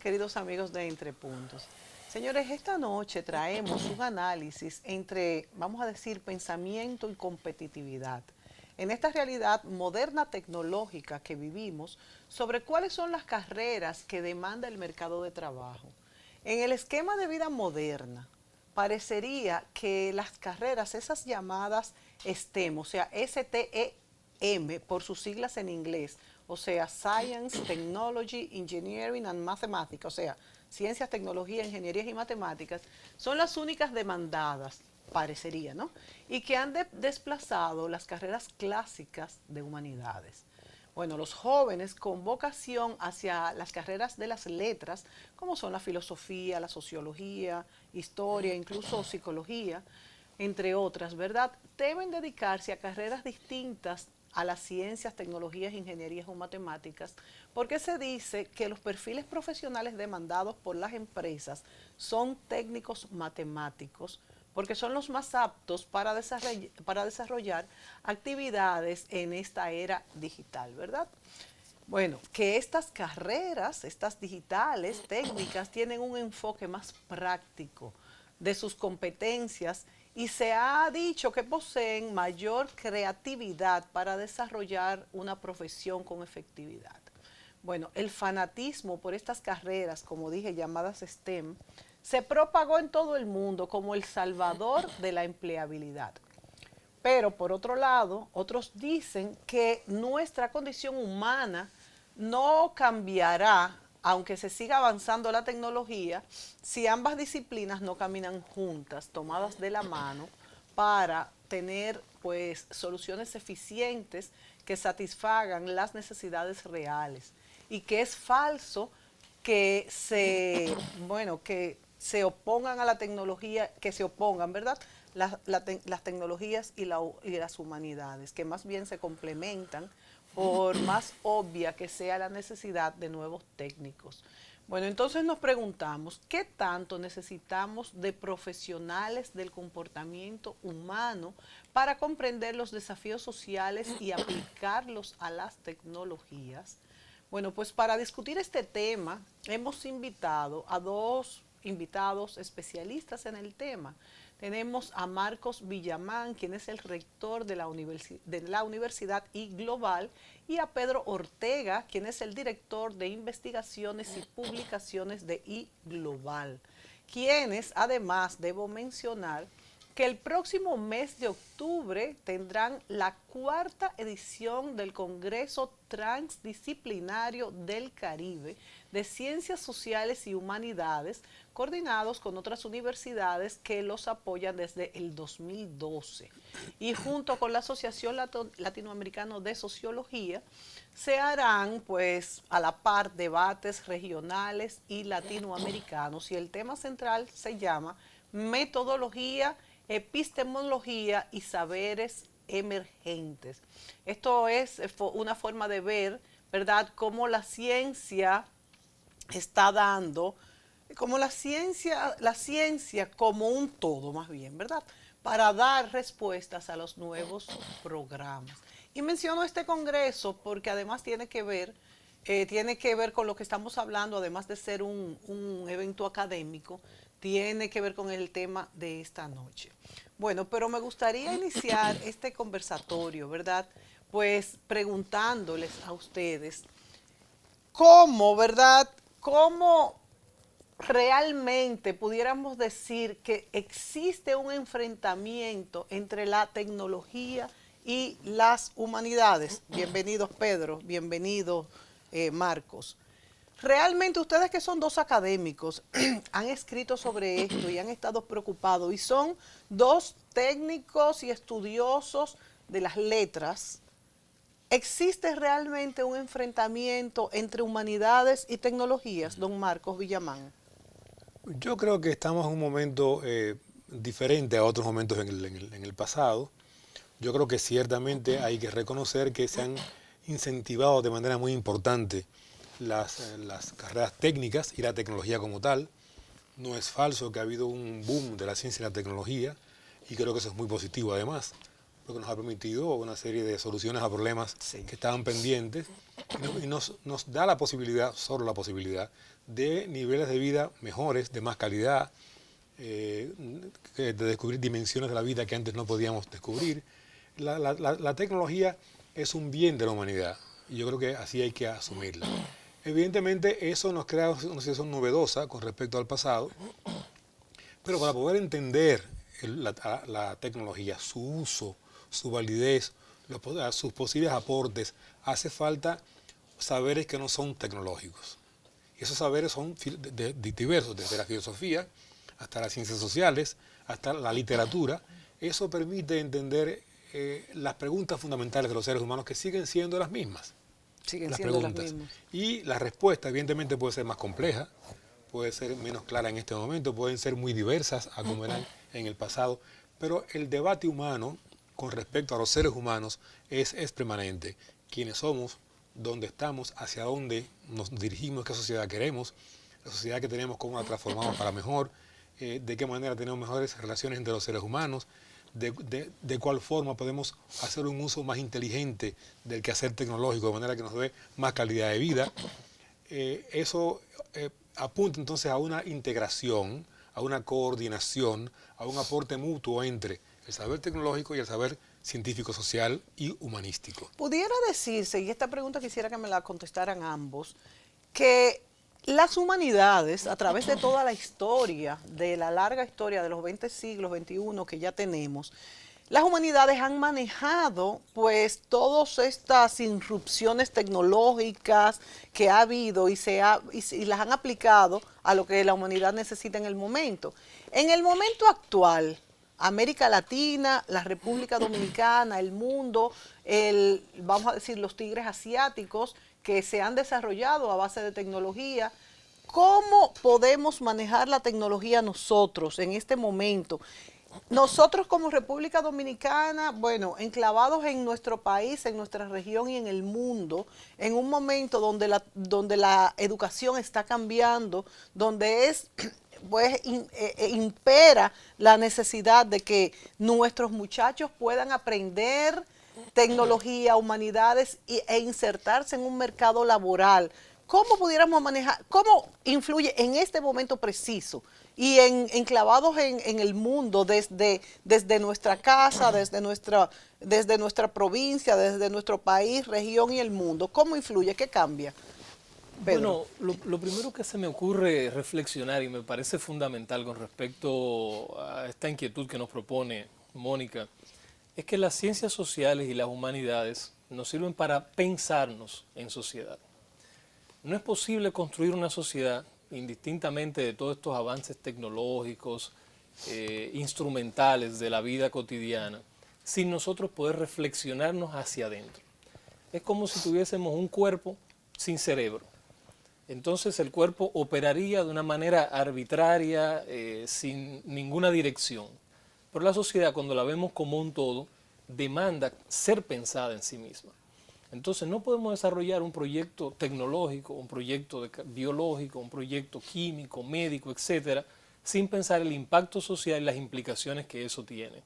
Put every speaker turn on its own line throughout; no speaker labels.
queridos amigos de Entre Puntos. Señores, esta noche traemos un análisis entre, vamos a decir, pensamiento y competitividad. En esta realidad moderna tecnológica que vivimos, sobre cuáles son las carreras que demanda el mercado de trabajo. En el esquema de vida moderna, parecería que las carreras, esas llamadas STEM, o sea, STEM por sus siglas en inglés, o sea, Science, Technology, Engineering and Mathematics, o sea, ciencias, tecnología, ingenierías y matemáticas, son las únicas demandadas, parecería, ¿no? Y que han desplazado las carreras clásicas de humanidades. Bueno, los jóvenes con vocación hacia las carreras de las letras, como son la filosofía, la sociología, historia, incluso psicología, entre otras, ¿verdad? Deben dedicarse a carreras distintas a las ciencias, tecnologías, ingenierías o matemáticas, porque se dice que los perfiles profesionales demandados por las empresas son técnicos matemáticos, porque son los más aptos para desarrollar actividades en esta era digital, ¿verdad? Bueno, que estas carreras, estas digitales, técnicas, tienen un enfoque más práctico de sus competencias y se ha dicho que poseen mayor creatividad para desarrollar una profesión con efectividad. Bueno, el fanatismo por estas carreras, como dije, llamadas STEM, se propagó en todo el mundo como el salvador de la empleabilidad. Pero por otro lado, otros dicen que nuestra condición humana no cambiará, aunque se siga avanzando la tecnología, si ambas disciplinas no caminan juntas, tomadas de la mano, para tener pues soluciones eficientes que satisfagan las necesidades reales. Y que es falso que se opongan a la tecnología, que se opongan, ¿verdad? Las tecnologías y las humanidades, que más bien se complementan por más obvia que sea la necesidad de nuevos técnicos. Bueno, entonces nos preguntamos, ¿qué tanto necesitamos de profesionales del comportamiento humano para comprender los desafíos sociales y aplicarlos a las tecnologías? Bueno, pues para discutir este tema hemos invitado a dos invitados especialistas en el tema. Tenemos a Marcos Villamán, quien es el rector de la Universidad I-Global, y a Pedro Ortega, quien es el director de investigaciones y publicaciones de I-Global, quienes además debo mencionar que el próximo mes de octubre tendrán la cuarta edición del Congreso Transdisciplinario del Caribe de Ciencias Sociales y Humanidades, coordinados con otras universidades que los apoyan desde el 2012. Y junto con la Asociación Latinoamericana de Sociología, se harán pues a la par debates regionales y latinoamericanos. Y el tema central se llama metodología, epistemología y saberes emergentes. Esto es una forma de ver, ¿verdad?, cómo la ciencia está dando, como la ciencia como un todo más bien, ¿verdad?, para dar respuestas a los nuevos programas. Y menciono este congreso porque además tiene que ver con lo que estamos hablando, además de ser un evento académico, tiene que ver con el tema de esta noche. Bueno, pero me gustaría iniciar este conversatorio, ¿verdad? Pues preguntándoles a ustedes cómo, ¿verdad? ¿Cómo realmente pudiéramos decir que existe un enfrentamiento entre la tecnología y las humanidades? Bienvenidos Pedro, bienvenidos Marcos. Realmente ustedes, que son dos académicos, han escrito sobre esto y han estado preocupados y son dos técnicos y estudiosos de las letras. ¿Existe realmente un enfrentamiento entre humanidades y tecnologías, don Marcos Villamán?
Yo creo que estamos en un momento diferente a otros momentos en el pasado. Yo creo que ciertamente hay que reconocer que se han incentivado de manera muy importante las carreras técnicas y la tecnología como tal. No es falso que ha habido un boom de la ciencia y la tecnología, y creo que eso es muy positivo además, porque nos ha permitido una serie de soluciones a problemas
Sí.
que estaban pendientes y nos da la posibilidad, solo la posibilidad, de niveles de vida mejores, de más calidad, de descubrir dimensiones de la vida que antes no podíamos descubrir. La tecnología es un bien de la humanidad y yo creo que así hay que asumirla. Evidentemente eso nos crea una situación novedosa con respecto al pasado, pero para poder entender la tecnología, su uso, su validez, sus posibles aportes, hace falta saberes que no son tecnológicos. Y esos saberes son diversos, desde la filosofía hasta las ciencias sociales, hasta la literatura. Eso permite entender las preguntas fundamentales de los seres humanos, que siguen siendo las mismas.
Siguen
Las
siendo las
preguntas.
mismas.
Y la respuesta, evidentemente, puede ser más compleja, puede ser menos clara en este momento, pueden ser muy diversas a como eran en el pasado, pero el debate humano con respecto a los seres humanos es permanente. ¿Quiénes somos? ¿Dónde estamos? ¿Hacia dónde nos dirigimos? ¿Qué sociedad queremos? La sociedad que tenemos, ¿cómo la transformamos para mejor? ¿De qué manera tenemos mejores relaciones entre los seres humanos? De cuál forma podemos hacer un uso más inteligente del quehacer tecnológico, de manera que nos dé más calidad de vida. Eso apunta entonces a una integración, a una coordinación, a un aporte mutuo entre el saber tecnológico y el saber científico, social y humanístico.
Pudiera decirse, y esta pregunta quisiera que me la contestaran ambos, que las humanidades, a través de toda la historia, de la larga historia de los 20 siglos, 21 que ya tenemos, las humanidades han manejado pues todas estas irrupciones tecnológicas que ha habido y las han aplicado a lo que la humanidad necesita en el momento. En el momento actual, América Latina, la República Dominicana, el mundo, vamos a decir los tigres asiáticos que se han desarrollado a base de tecnología. ¿Cómo podemos manejar la tecnología nosotros en este momento? Nosotros como República Dominicana, bueno, enclavados en nuestro país, en nuestra región y en el mundo, en un momento donde la educación está cambiando, donde pues impera la necesidad de que nuestros muchachos puedan aprender tecnología, humanidades e insertarse en un mercado laboral. ¿Cómo pudiéramos manejar, cómo influye en este momento preciso y enclavados en el mundo desde nuestra casa, desde nuestra provincia, desde nuestro país, región y el mundo? ¿Cómo influye? ¿Qué cambia? Pedro.
Bueno, lo primero que se me ocurre reflexionar y me parece fundamental con respecto a esta inquietud que nos propone Mónica, es que las ciencias sociales y las humanidades nos sirven para pensarnos en sociedad. No es posible construir una sociedad, indistintamente de todos estos avances tecnológicos, instrumentales de la vida cotidiana, sin nosotros poder reflexionarnos hacia adentro. Es como si tuviésemos un cuerpo sin cerebro. Entonces el cuerpo operaría de una manera arbitraria, sin ninguna dirección. Pero la sociedad, cuando la vemos como un todo, demanda ser pensada en sí misma. Entonces no podemos desarrollar un proyecto tecnológico, un proyecto biológico, un proyecto químico, médico, etcétera, sin pensar el impacto social y las implicaciones que eso tiene.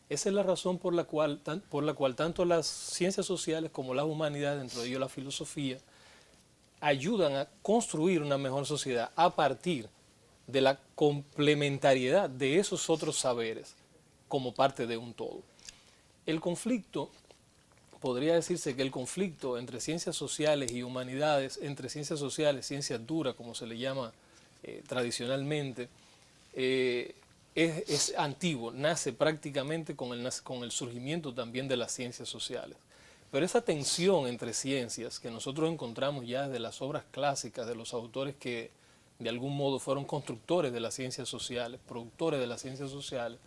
Esa es la razón por la cual tanto las ciencias sociales como las humanidades, dentro de ello la filosofía, ayudan a construir una mejor sociedad a partir de la complementariedad de esos otros saberes como parte de un todo. El conflicto, podría decirse que el conflicto entre ciencias sociales y humanidades, entre ciencias sociales, ciencias duras, como se le llama tradicionalmente, es antiguo, nace prácticamente con el surgimiento también de las ciencias sociales. Pero esa tensión entre ciencias que nosotros encontramos ya desde las obras clásicas de los autores que de algún modo fueron constructores de las ciencias sociales, productores de las ciencias sociales,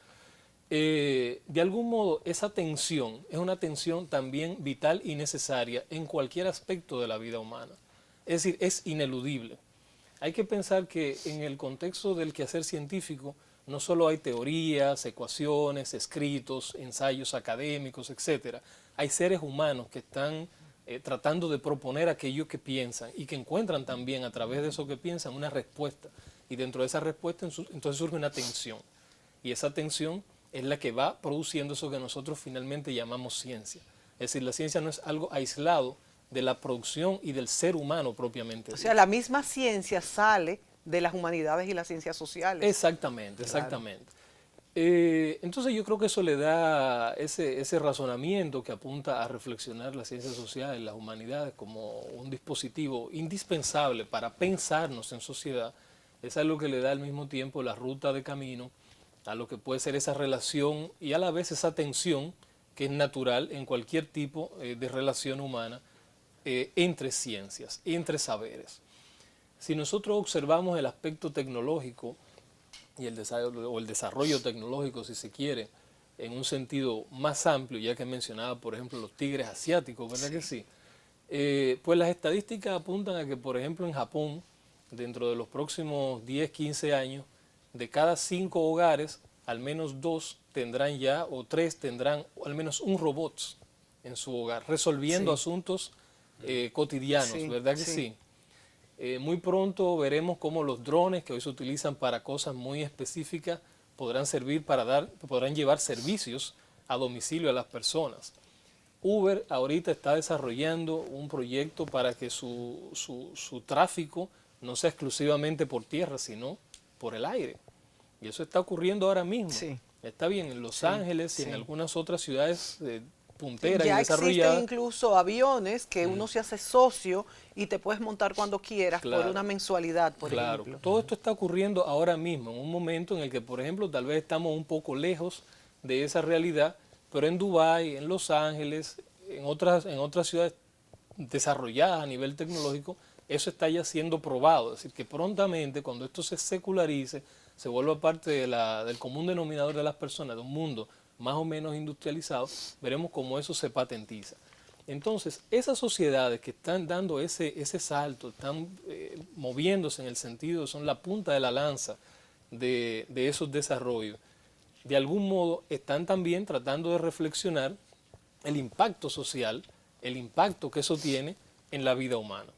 de algún modo esa tensión es una tensión también vital y necesaria en cualquier aspecto de la vida humana. Es decir, es ineludible. Hay que pensar que en el contexto del quehacer científico no solo hay teorías, ecuaciones, escritos, ensayos académicos, etc. Hay seres humanos que están tratando de proponer aquello que piensan y que encuentran también a través de eso que piensan una respuesta. Y dentro de esa respuesta entonces surge una tensión. Y esa tensión es la que va produciendo eso que nosotros finalmente llamamos ciencia. Es decir, la ciencia no es algo aislado de la producción y del ser humano propiamente.
O sea, la misma ciencia sale de las humanidades y las ciencias sociales.
Exactamente,
Claro.
exactamente. Entonces yo creo que eso le da ese razonamiento que apunta a reflexionar las ciencias sociales, las humanidades, como un dispositivo indispensable para pensarnos en sociedad. Es algo que le da al mismo tiempo la ruta de camino a lo que puede ser esa relación y a la vez esa tensión que es natural en cualquier tipo de relación humana entre ciencias, entre saberes. Si nosotros observamos el aspecto tecnológico y el desarrollo tecnológico, si se quiere, en un sentido más amplio, ya que mencionaba, por ejemplo, los tigres asiáticos, ¿verdad que sí? Pues las estadísticas apuntan a que, por ejemplo, en Japón, dentro de los próximos 10, 15 años, de cada 5 hogares, al menos 2 tendrán ya, o 3 tendrán al menos un robot en su hogar, resolviendo asuntos cotidianos,
Sí,
¿verdad que sí? Muy pronto veremos cómo los drones que hoy se utilizan para cosas muy específicas podrán llevar servicios a domicilio a las personas. Uber ahorita está desarrollando un proyecto para que su tráfico no sea exclusivamente por tierra, sino por el aire. Y eso está ocurriendo ahora mismo.
Sí.
Está bien en Los Ángeles y en algunas otras ciudades punteras
Ya
y
existen
desarrolladas.
incluso aviones que uno se hace socio y te puedes montar cuando quieras por
Claro.
una mensualidad, por
Claro,
ejemplo.
todo esto está ocurriendo ahora mismo, en un momento en el que, por ejemplo, tal vez estamos un poco lejos de esa realidad, pero en Dubái, en Los Ángeles, en otras ciudades desarrolladas a nivel tecnológico, eso está ya siendo probado. Es decir, que prontamente, cuando esto se secularice, se vuelva parte del común denominador de las personas, de un mundo más o menos industrializado, veremos cómo eso se patentiza. Entonces, esas sociedades que están dando ese salto, están moviéndose en el sentido, son la punta de la lanza de esos desarrollos, de algún modo están también tratando de reflexionar el impacto social, el impacto que eso tiene en la vida humana.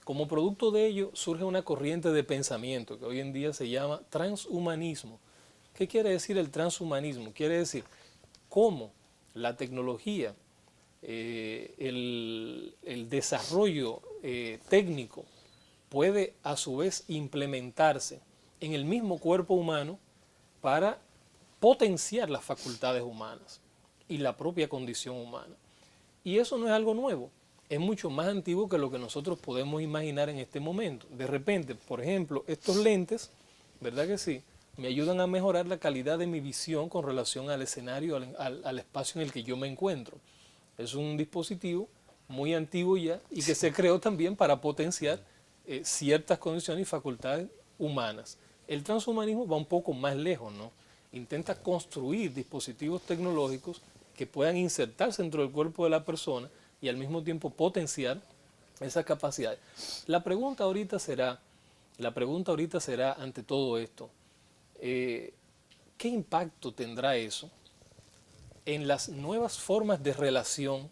Como producto de ello surge una corriente de pensamiento que hoy en día se llama transhumanismo. ¿Qué quiere decir el transhumanismo? Quiere decir cómo la tecnología, el desarrollo técnico puede a su vez implementarse en el mismo cuerpo humano para potenciar las facultades humanas y la propia condición humana. Y eso no es algo nuevo, es mucho más antiguo que lo que nosotros podemos imaginar en este momento. De repente, por ejemplo, estos lentes, ¿verdad que sí?, me ayudan a mejorar la calidad de mi visión con relación al escenario, al espacio en el que yo me encuentro. Es un dispositivo muy antiguo ya y que se creó también para potenciar ciertas condiciones y facultades humanas. El transhumanismo va un poco más lejos, ¿no? Intenta construir dispositivos tecnológicos que puedan insertarse dentro del cuerpo de la persona y al mismo tiempo potenciar esas capacidades. La pregunta ahorita será ante todo esto, ¿qué impacto tendrá eso en las nuevas formas de relación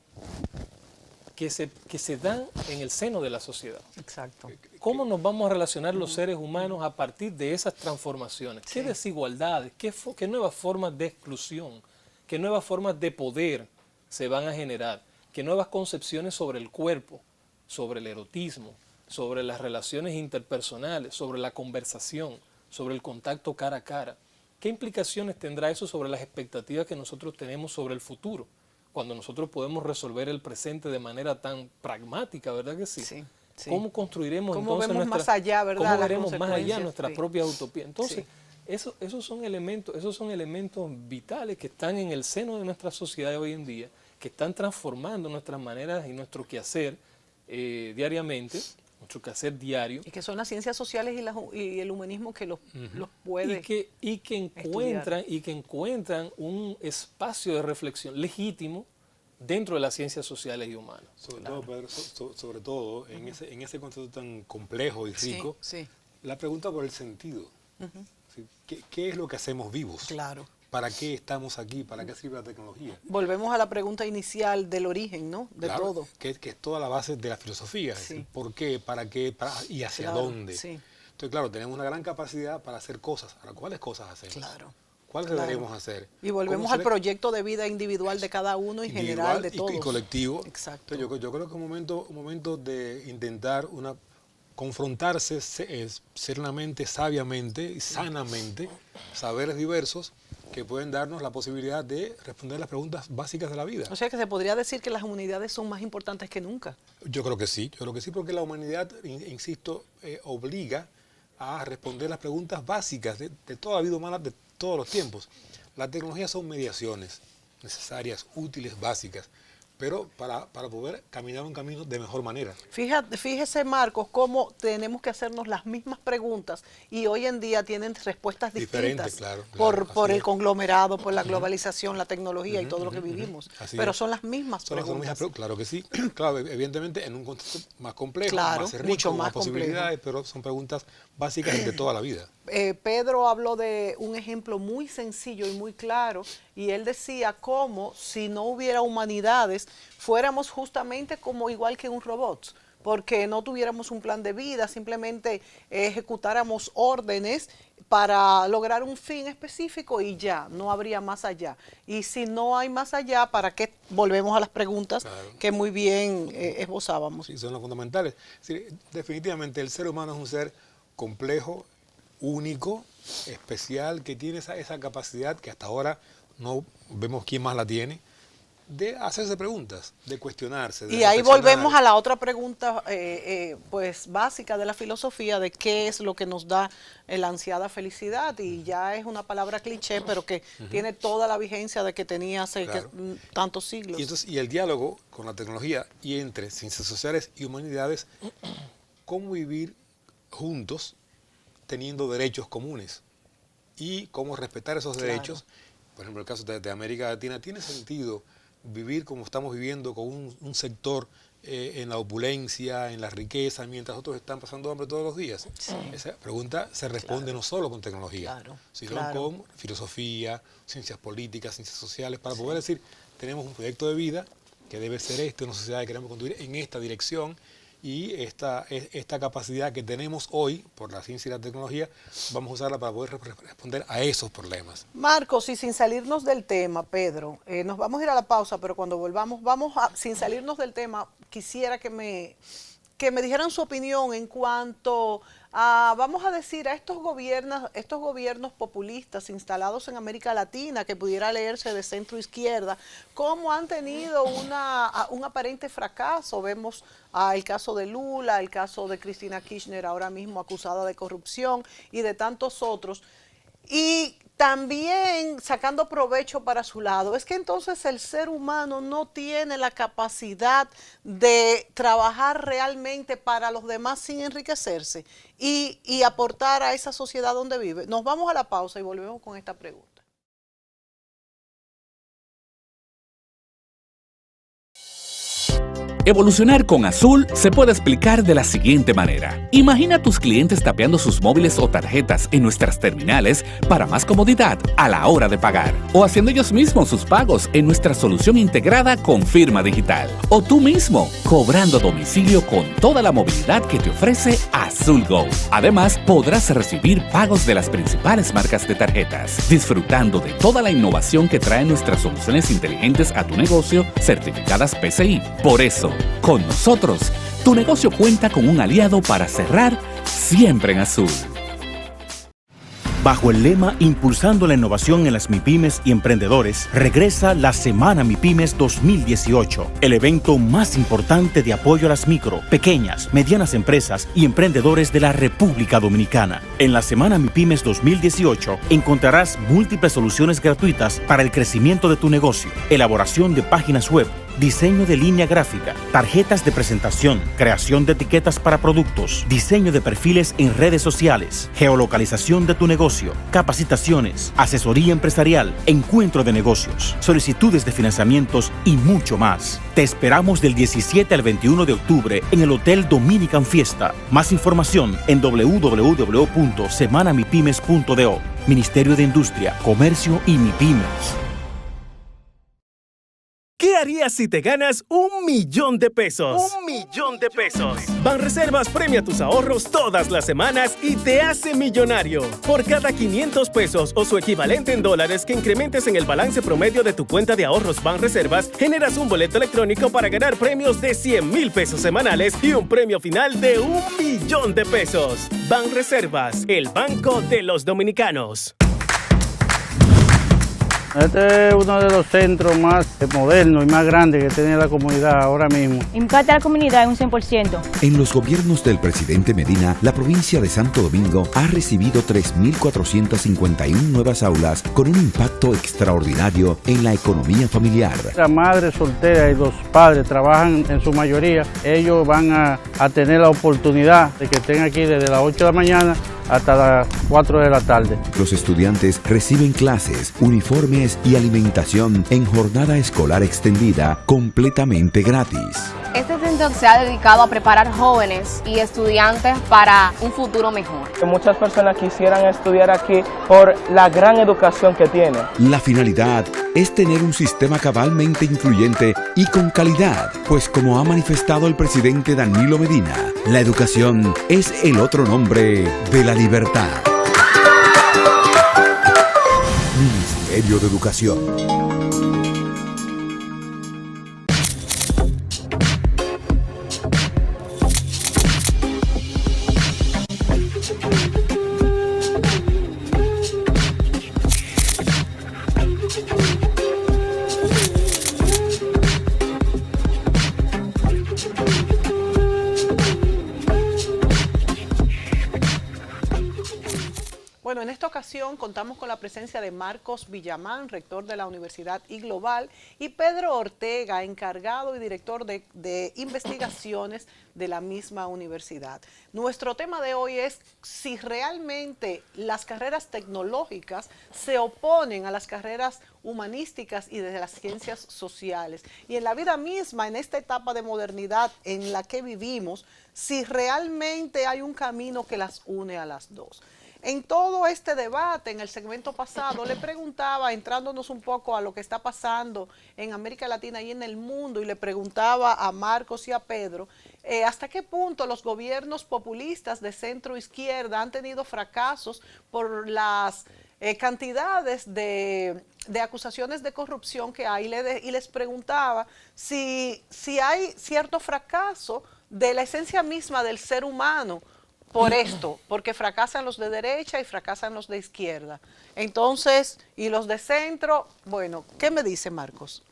que se dan en el seno de la sociedad?
Exacto.
¿Cómo nos vamos a relacionar los seres humanos a partir de esas transformaciones? ¿Qué desigualdades, qué nuevas formas de exclusión, qué nuevas formas de poder se van a generar? ¿Qué nuevas concepciones sobre el cuerpo, sobre el erotismo, sobre las relaciones interpersonales, sobre la conversación, sobre el contacto cara a cara? ¿Qué implicaciones tendrá eso sobre las expectativas que nosotros tenemos sobre el futuro? Cuando nosotros podemos resolver el presente de manera tan pragmática, ¿verdad que sí?
Sí, sí.
¿Cómo construiremos
¿Cómo
entonces
vemos más allá, verdad?
¿Cómo
las
veremos más allá
consecuencias?
nuestras
Sí.
propias utopías? Entonces,
Sí.
esos son elementos vitales que están en el seno de nuestra sociedad hoy en día, que están transformando nuestras maneras y nuestro quehacer diariamente, nuestro quehacer diario.
Y que son las ciencias sociales y el humanismo que los puede
y que encuentran un espacio de reflexión legítimo dentro de las ciencias sociales y humanas.
Sobre todo, Pedro, sobre todo en ese concepto tan complejo y rico,
Sí,
la pregunta por el sentido. ¿Sí? ¿Qué es lo que hacemos vivos?
claro.
¿Para qué estamos aquí? ¿Para qué sirve la tecnología?
Volvemos a la pregunta inicial del origen, ¿no? De
Claro,
todo.
que es toda la base de la filosofía. Es
Sí.
decir, ¿por qué? ¿Para qué? ¿Y hacia
Claro,
dónde?
sí.
Entonces, claro, tenemos una gran capacidad para hacer cosas. Ahora, ¿cuáles cosas hacemos?
Claro.
¿Cuál deberíamos hacer?
Y volvemos al proyecto de vida individual de cada uno y general de todos.
Y colectivo.
Exacto.
Entonces, yo creo que es un momento de intentar confrontarse serenamente, sabiamente y sanamente, saberes diversos que pueden darnos la posibilidad de responder las preguntas básicas de la vida.
O sea que se podría decir que las humanidades son más importantes que nunca.
Yo creo que sí, porque la humanidad, insisto, obliga a responder las preguntas básicas de toda la vida humana, de todos los tiempos. Las tecnologías son mediaciones necesarias, útiles, básicas, pero para poder caminar un camino de mejor manera.
Fíjese, Marcos, cómo tenemos que hacernos las mismas preguntas y hoy en día tienen respuestas distintas por el conglomerado, por la globalización, la tecnología y todo lo que vivimos. Pero son las mismas preguntas.
Claro que sí. Claro, evidentemente en un contexto más complejo,
claro,
más rico,
mucho más
posibilidades, pero son preguntas básicas de toda la vida.
Pedro habló de un ejemplo muy sencillo y muy claro, y él decía cómo si no hubiera humanidades, fuéramos justamente como igual que un robot, porque no tuviéramos un plan de vida, simplemente ejecutáramos órdenes para lograr un fin específico y ya, no habría más allá. Y si no hay más allá, ¿para qué? Volvemos a las preguntas que muy bien esbozábamos.
Sí, son las fundamentales. Sí, definitivamente el ser humano es un ser complejo, único, especial, que tiene esa capacidad que hasta ahora no vemos quién más la tiene, de hacerse preguntas, de cuestionarse.
Y ahí volvemos a la otra pregunta pues básica de la filosofía, de qué es lo que nos da la ansiada felicidad, y ya es una palabra cliché, pero que tiene toda la vigencia de que tenía hace tantos siglos.
Y el diálogo con la tecnología y entre ciencias sociales y humanidades, cómo vivir juntos teniendo derechos comunes y cómo respetar esos derechos. Por ejemplo, el caso de América Latina, ¿tiene sentido vivir como estamos viviendo con un sector en la opulencia, en la riqueza, mientras otros están pasando hambre todos los días? Sí. Esa pregunta se responde no solo con tecnología, sino con filosofía, ciencias políticas, ciencias sociales, para poder decir, tenemos un proyecto de vida que debe ser una sociedad que queremos construir en esta dirección, y esta capacidad que tenemos hoy por la ciencia y la tecnología, vamos a usarla para poder responder a esos problemas.
Marcos, y sin salirnos del tema, Pedro, nos vamos a ir a la pausa, pero cuando volvamos, sin salirnos del tema, quisiera que me dijeran su opinión en cuanto a, vamos a decir, a estos gobiernos populistas instalados en América Latina, que pudiera leerse de centro izquierda, cómo han tenido un aparente fracaso. Vemos el caso de Lula, el caso de Cristina Kirchner, ahora mismo acusada de corrupción, y de tantos otros. Y también sacando provecho para su lado. Es que entonces el ser humano no tiene la capacidad de trabajar realmente para los demás sin enriquecerse y aportar a esa sociedad donde vive. Nos vamos a la pausa y volvemos con esta pregunta.
Evolucionar con Azul se puede explicar de la siguiente manera. Imagina a tus clientes tapeando sus móviles o tarjetas en nuestras terminales para más comodidad a la hora de pagar. O haciendo ellos mismos sus pagos en nuestra solución integrada con firma digital. O tú mismo, cobrando a domicilio con toda la movilidad que te ofrece Azul Go. Además, podrás recibir pagos de las principales marcas de tarjetas, disfrutando de toda la innovación que traen nuestras soluciones inteligentes a tu negocio, certificadas PCI. Por eso, con nosotros, tu negocio cuenta con un aliado para cerrar siempre en azul.
Bajo el lema Impulsando la innovación en las MIPYMES y emprendedores, regresa la Semana MIPYMES 2018, el evento más importante de apoyo a las micro, pequeñas, medianas empresas y emprendedores de la República Dominicana. En la Semana MIPYMES 2018 encontrarás múltiples soluciones gratuitas para el crecimiento de tu negocio, elaboración de páginas web, diseño de línea gráfica, tarjetas de presentación, creación de etiquetas para productos, diseño de perfiles en redes sociales, geolocalización de tu negocio, capacitaciones, asesoría empresarial, encuentro de negocios, solicitudes de financiamientos y mucho más. Te esperamos del 17 al 21 de octubre en el Hotel Dominican Fiesta. Más información en www.semanamipymes.do. Ministerio de Industria, Comercio y MIPYMES.
¿Qué harías si te ganas $1.000.000? $1.000.000. Banreservas premia tus ahorros todas las semanas y te hace millonario. Por cada 500 pesos o su equivalente en dólares que incrementes en el balance promedio de tu cuenta de ahorros Banreservas, generas un boleto electrónico para ganar premios de 100,000 pesos semanales y un premio final de $1.000.000. Banreservas, el banco de los dominicanos.
Este es uno de los centros más modernos y más grandes que tiene la comunidad ahora mismo.
Impacta a la comunidad en un 100%.
En los gobiernos del presidente Medina, la provincia de Santo Domingo ha recibido 3.451 nuevas aulas con un impacto extraordinario en la economía familiar.
La madre soltera y los padres trabajan en su mayoría. Ellos van a tener la oportunidad de que estén aquí desde las 8 de la mañana hasta las 4 de la tarde.
Los estudiantes reciben clases, uniformes y alimentación en jornada escolar extendida completamente gratis.
Este centro se ha dedicado a preparar jóvenes y estudiantes para un futuro mejor.
Muchas personas quisieran estudiar aquí por la gran educación que tiene.
La finalidad es tener un sistema cabalmente incluyente y con calidad, pues como ha manifestado el presidente Danilo Medina, la educación es el otro nombre de la libertad. Ministerio de Educación.
Bueno, en esta ocasión contamos con la presencia de Marcos Villamán, rector de la Universidad iGlobal, y Pedro Ortega, encargado y director de investigaciones de la misma universidad. Nuestro tema de hoy es si realmente las carreras tecnológicas se oponen a las carreras humanísticas y de las ciencias sociales. Y en la vida misma, en esta etapa de modernidad en la que vivimos, si realmente hay un camino que las une a las dos. En todo este debate, en el segmento pasado, le preguntaba, entrándonos un poco a lo que está pasando en América Latina y en el mundo, y le preguntaba a Marcos y a Pedro, hasta qué punto los gobiernos populistas de centro izquierda han tenido fracasos por las cantidades de acusaciones de corrupción que hay, y les preguntaba si hay cierto fracaso de la esencia misma del ser humano, por esto, porque fracasan los de derecha y fracasan los de izquierda. Entonces, y los de centro, bueno, ¿qué me dice Marcos?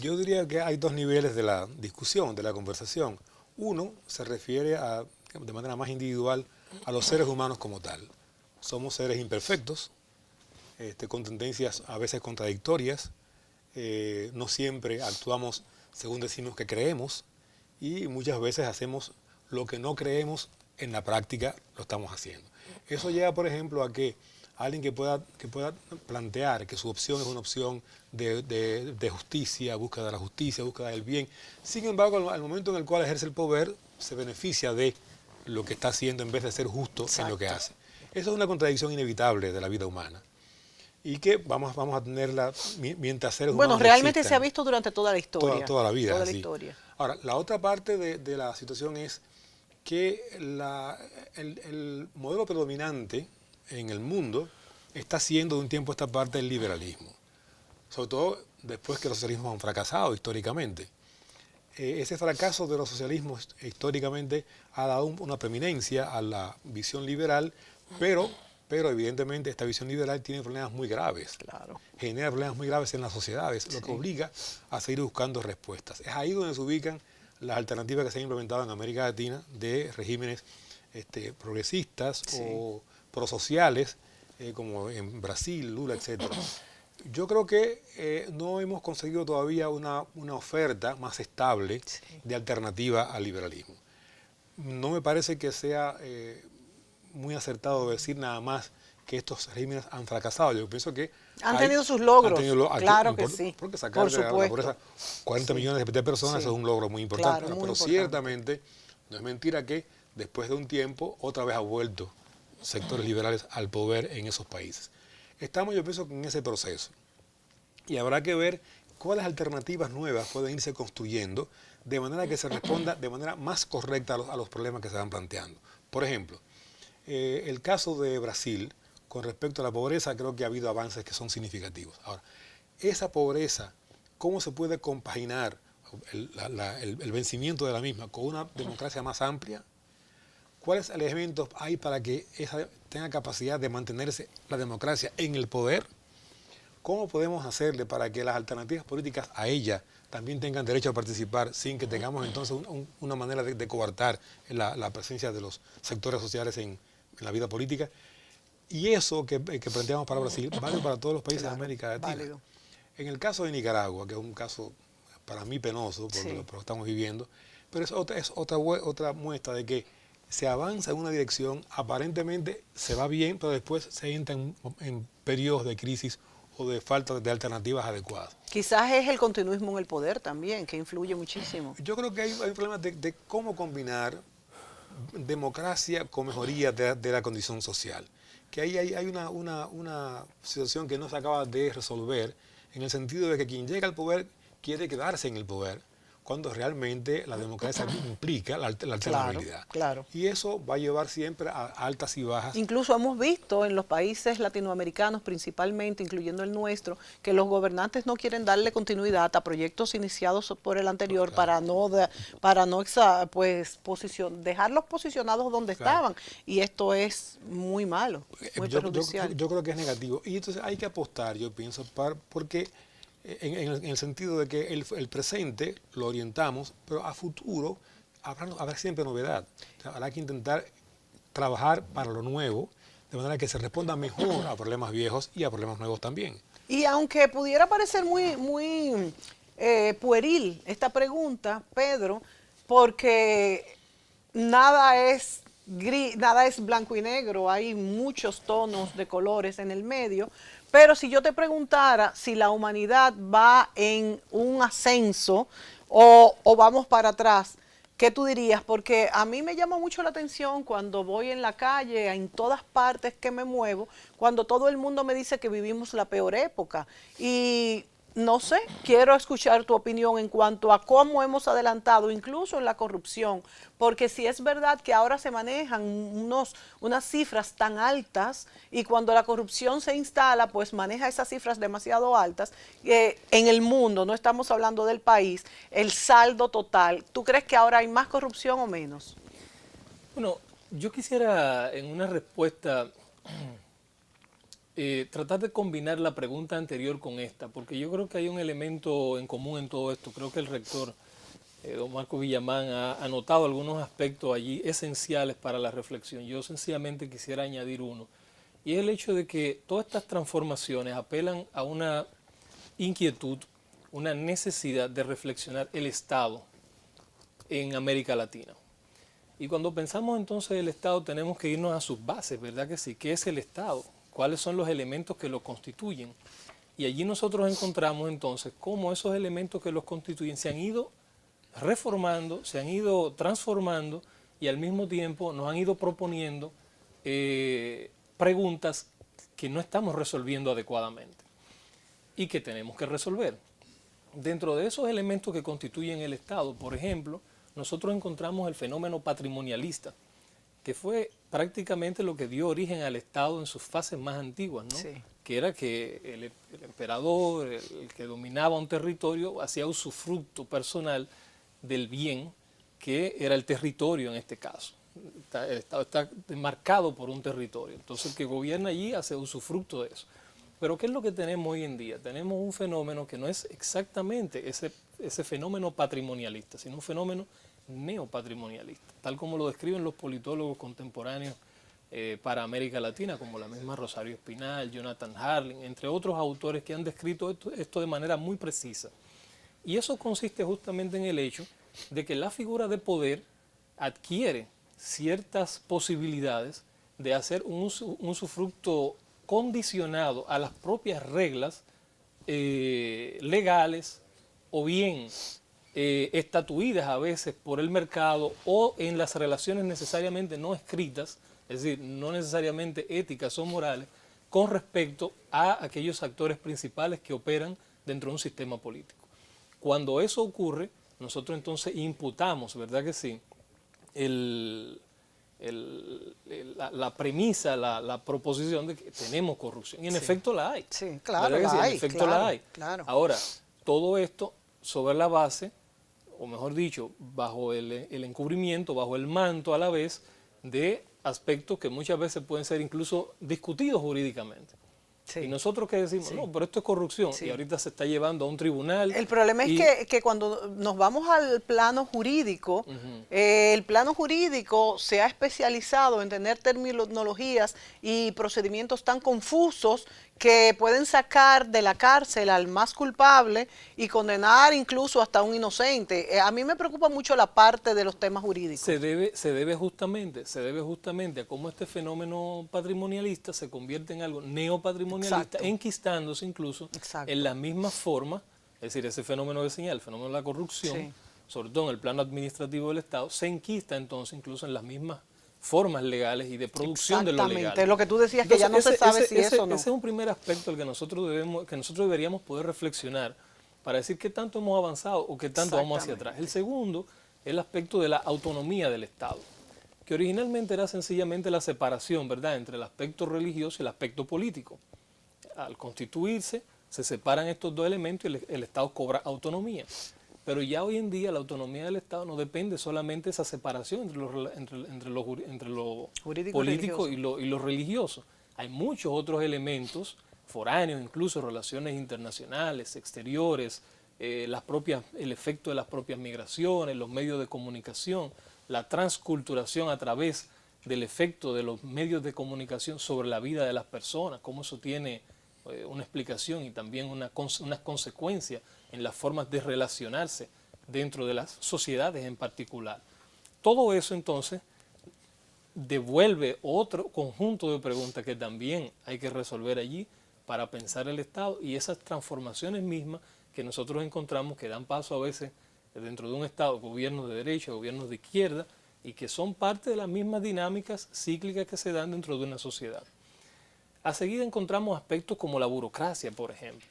Yo diría que hay dos niveles de la discusión, de la conversación. Uno se refiere de manera más individual a los seres humanos como tal. Somos seres imperfectos, con tendencias a veces contradictorias, no siempre actuamos según decimos que creemos y muchas veces hacemos lo que no creemos. En la práctica lo estamos haciendo. Eso lleva, por ejemplo, a que alguien que pueda plantear que su opción es una opción de justicia, búsqueda de la justicia, búsqueda del bien. Sin embargo, al momento en el cual ejerce el poder, se beneficia de lo que está haciendo en vez de ser justo en lo que hace. Eso es una contradicción inevitable de la vida humana. Y que vamos a tenerla mientras seres humanos
Bueno, realmente
existan.
se ha visto durante toda la historia.
Toda la vida.
Toda la
sí.
historia.
Ahora, la otra parte de la situación es que el modelo predominante en el mundo está siendo de un tiempo a esta parte el liberalismo, sobre todo después que los socialismos han fracasado históricamente. Ese fracaso de los socialismos históricamente ha dado una preeminencia a la visión liberal, pero evidentemente esta visión liberal tiene problemas muy graves, genera problemas muy graves en las sociedades, lo que obliga a seguir buscando respuestas. Es ahí donde se ubican las alternativas que se han implementado en América Latina de regímenes progresistas o prosociales, como en Brasil, Lula, etc. Yo creo que no hemos conseguido todavía una oferta más estable de alternativa al liberalismo. No me parece que sea muy acertado decir nada más que estos regímenes han fracasado. Yo pienso que
han tenido sus logros, claro que sí.
Porque sacar de la pobreza 40 millones de personas es un logro muy importante.
Claro, muy
pero
importante.
Ciertamente no es mentira que después de un tiempo otra vez ha vuelto sectores liberales al poder en esos países. Estamos, yo pienso, en ese proceso. Y habrá que ver cuáles alternativas nuevas pueden irse construyendo de manera que se responda de manera más correcta a los problemas que se van planteando. Por ejemplo, el caso de Brasil, con respecto a la pobreza, creo que ha habido avances que son significativos. Ahora, esa pobreza, ¿cómo se puede compaginar el vencimiento de la misma con una democracia más amplia? ¿Cuáles elementos hay para que esa tenga capacidad de mantenerse la democracia en el poder? ¿Cómo podemos hacerle para que las alternativas políticas a ella también tengan derecho a participar sin que tengamos entonces una manera de coartar la presencia de los sectores sociales en la vida política? Y eso que planteamos para Brasil vale para todos los países de América Latina. Válido. En el caso de Nicaragua, que es un caso para mí penoso por lo que estamos viviendo, pero es otra muestra de que se avanza en una dirección, aparentemente se va bien, pero después se entra en periodos de crisis o de falta de alternativas adecuadas.
Quizás es el continuismo en el poder también, que influye muchísimo.
Yo creo que hay un problema de cómo combinar democracia con mejoría de la condición social. Que ahí hay una situación que no se acaba de resolver, en el sentido de que quien llega al poder quiere quedarse en el poder, cuando realmente la democracia implica la alternabilidad.
Claro.
Y eso va a llevar siempre a altas y bajas.
Incluso hemos visto en los países latinoamericanos, principalmente, incluyendo el nuestro, que los gobernantes no quieren darle continuidad a proyectos iniciados por el anterior, dejarlos posicionados donde estaban. Y esto es muy malo, muy perjudicial.
Yo creo que es negativo. Y entonces hay que apostar, yo pienso, porque en el sentido de que el presente lo orientamos, pero a futuro habrá siempre novedad. O sea, habrá que intentar trabajar para lo nuevo, de manera que se responda mejor a problemas viejos y a problemas nuevos también.
Y aunque pudiera parecer muy pueril esta pregunta, Pedro, porque nada es gris, nada es blanco y negro, hay muchos tonos de colores en el medio. Pero si yo te preguntara si la humanidad va en un ascenso o vamos para atrás, ¿qué tú dirías? Porque a mí me llama mucho la atención cuando voy en la calle, en todas partes que me muevo, cuando todo el mundo me dice que vivimos la peor época. Y no sé, quiero escuchar tu opinión en cuanto a cómo hemos adelantado, incluso en la corrupción, porque si es verdad que ahora se manejan unas cifras tan altas y cuando la corrupción se instala, pues maneja esas cifras demasiado altas en el mundo, no estamos hablando del país, el saldo total, ¿tú crees que ahora hay más corrupción o menos?
Bueno, yo quisiera en una respuesta tratar de combinar la pregunta anterior con esta, porque yo creo que hay un elemento en común en todo esto. Creo que el rector, don Marco Villamán, ha anotado algunos aspectos allí esenciales para la reflexión. Yo sencillamente quisiera añadir uno, y es el hecho de que todas estas transformaciones apelan a una inquietud, una necesidad de reflexionar el Estado en América Latina. Y cuando pensamos entonces el Estado tenemos que irnos a sus bases, ¿verdad que sí? ¿Qué es el Estado? ¿Cuáles son los elementos que lo constituyen? Y allí nosotros encontramos entonces cómo esos elementos que los constituyen se han ido reformando, se han ido transformando y al mismo tiempo nos han ido proponiendo preguntas que no estamos resolviendo adecuadamente y que tenemos que resolver. Dentro de esos elementos que constituyen el Estado, por ejemplo, nosotros encontramos el fenómeno patrimonialista, que fue prácticamente lo que dio origen al Estado en sus fases más antiguas, ¿no? Sí. Que era que el emperador, el que dominaba un territorio, hacía usufructo personal del bien que era el territorio en este caso. El Estado está marcado por un territorio, entonces el que gobierna allí hace usufructo de eso. Pero ¿qué es lo que tenemos hoy en día? Tenemos un fenómeno que no es exactamente ese fenómeno patrimonialista, sino un fenómeno neopatrimonialista, tal como lo describen los politólogos contemporáneos para América Latina, como la misma Rosario Espinal, Jonathan Harling, entre otros autores que han descrito esto de manera muy precisa. Y eso consiste justamente en el hecho de que la figura de poder adquiere ciertas posibilidades de hacer un usufructo condicionado a las propias reglas legales o bien estatuidas a veces por el mercado o en las relaciones necesariamente no escritas, es decir, no necesariamente éticas o morales, con respecto a aquellos actores principales que operan dentro de un sistema político. Cuando eso ocurre, nosotros entonces imputamos, ¿verdad que sí?, la premisa, la proposición de que tenemos corrupción. Y en efecto la hay.
Sí, claro,
¿verdad que
la
sí?
hay.
En efecto
Claro,
la hay.
claro.
Ahora, todo esto sobre la base, o mejor dicho, bajo el encubrimiento, bajo el manto a la vez de aspectos que muchas veces pueden ser incluso discutidos jurídicamente.
Sí.
Y nosotros que decimos,
Sí.
no, pero esto es corrupción,
Sí.
y ahorita se está llevando a un tribunal.
El problema es que cuando nos vamos al plano jurídico, el plano jurídico se ha especializado en tener terminologías y procedimientos tan confusos que pueden sacar de la cárcel al más culpable y condenar incluso hasta a un inocente. A mí me preocupa mucho la parte de los temas jurídicos.
Se debe justamente a cómo este fenómeno patrimonialista se convierte en algo neopatrimonialista,
Exacto.
enquistándose incluso
Exacto.
en la misma forma, es decir, ese fenómeno que señala, el fenómeno de la corrupción,
Sí.
sobre todo en el plano administrativo del Estado, se enquista entonces incluso en las mismas formas legales y de producción de lo legal.
Exactamente, lo que tú decías que ya no se sabe si eso o no.
Ese es un primer aspecto al que nosotros deberíamos poder reflexionar para decir qué tanto hemos avanzado o qué tanto vamos hacia atrás. El segundo es el aspecto de la autonomía del Estado, que originalmente era sencillamente la separación, ¿verdad?, entre el aspecto religioso y el aspecto político. Al constituirse, se separan estos dos elementos y el Estado cobra autonomía. Pero ya hoy en día la autonomía del Estado no depende solamente de esa separación entre lo
Jurídico
político
y
y lo religioso. Hay muchos otros elementos foráneos, incluso relaciones internacionales, exteriores, el efecto de las propias migraciones, los medios de comunicación, la transculturación a través del efecto de los medios de comunicación sobre la vida de las personas, cómo eso tiene una explicación y también unas consecuencias en las formas de relacionarse dentro de las sociedades en particular. Todo eso entonces devuelve otro conjunto de preguntas que también hay que resolver allí para pensar el Estado y esas transformaciones mismas que nosotros encontramos que dan paso a veces dentro de un Estado, gobiernos de derecha, gobiernos de izquierda, y que son parte de las mismas dinámicas cíclicas que se dan dentro de una sociedad. A seguir encontramos aspectos como la burocracia, por ejemplo.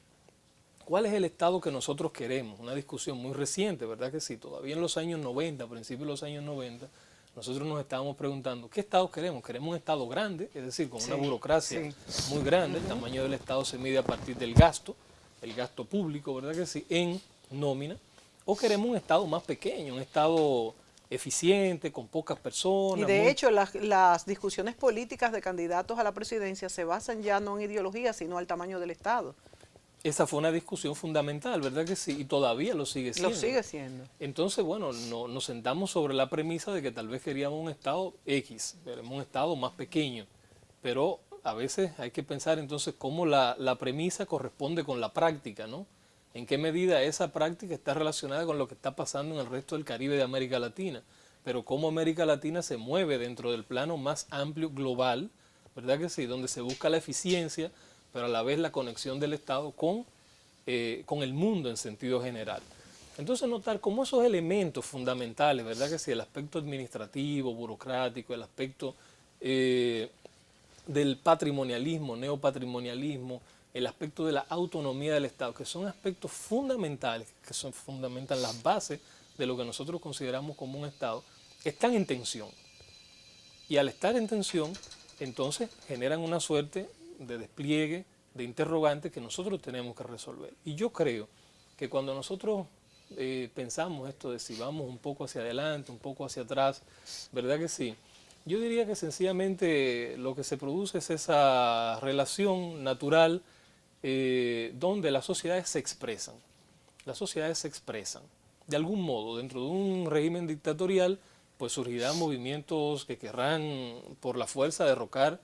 ¿Cuál es el Estado que nosotros queremos? Una discusión muy reciente, ¿verdad que sí? Todavía en los años 90, a principios de los años 90, nosotros nos estábamos preguntando, ¿qué Estado queremos? ¿Queremos un Estado grande? Es decir, con una burocracia muy grande. El tamaño del Estado se mide a partir del gasto, el gasto público, ¿verdad que sí?, en nómina. ¿O queremos un Estado más pequeño, un Estado eficiente, con pocas personas?
Y de hecho, las discusiones políticas de candidatos a la presidencia se basan ya no en ideología, sino al tamaño del Estado.
Esa fue una discusión fundamental, ¿verdad que sí? Y todavía lo sigue siendo.
Lo sigue siendo.
Entonces, bueno, nos sentamos sobre la premisa de que tal vez queríamos un Estado X, queremos un Estado más pequeño, pero a veces hay que pensar entonces cómo la premisa corresponde con la práctica, ¿no? En qué medida esa práctica está relacionada con lo que está pasando en el resto del Caribe de América Latina, pero cómo América Latina se mueve dentro del plano más amplio global, ¿verdad que sí? Donde se busca la eficiencia, pero a la vez la conexión del Estado con el mundo en sentido general. Entonces notar cómo esos elementos fundamentales, ¿verdad que sí? El aspecto administrativo, burocrático, el aspecto del patrimonialismo, neopatrimonialismo, el aspecto de la autonomía del Estado, que son aspectos fundamentales, que fundamentan las bases de lo que nosotros consideramos como un Estado, están en tensión. Y al estar en tensión, entonces generan una suerte de despliegue, de interrogantes que nosotros tenemos que resolver. Y yo creo que cuando nosotros pensamos esto de si vamos un poco hacia adelante, un poco hacia atrás, ¿verdad que sí? Yo diría que sencillamente lo que se produce es esa relación natural donde las sociedades se expresan. Las sociedades se expresan. De algún modo, dentro de un régimen dictatorial, pues surgirán movimientos que querrán por la fuerza derrocar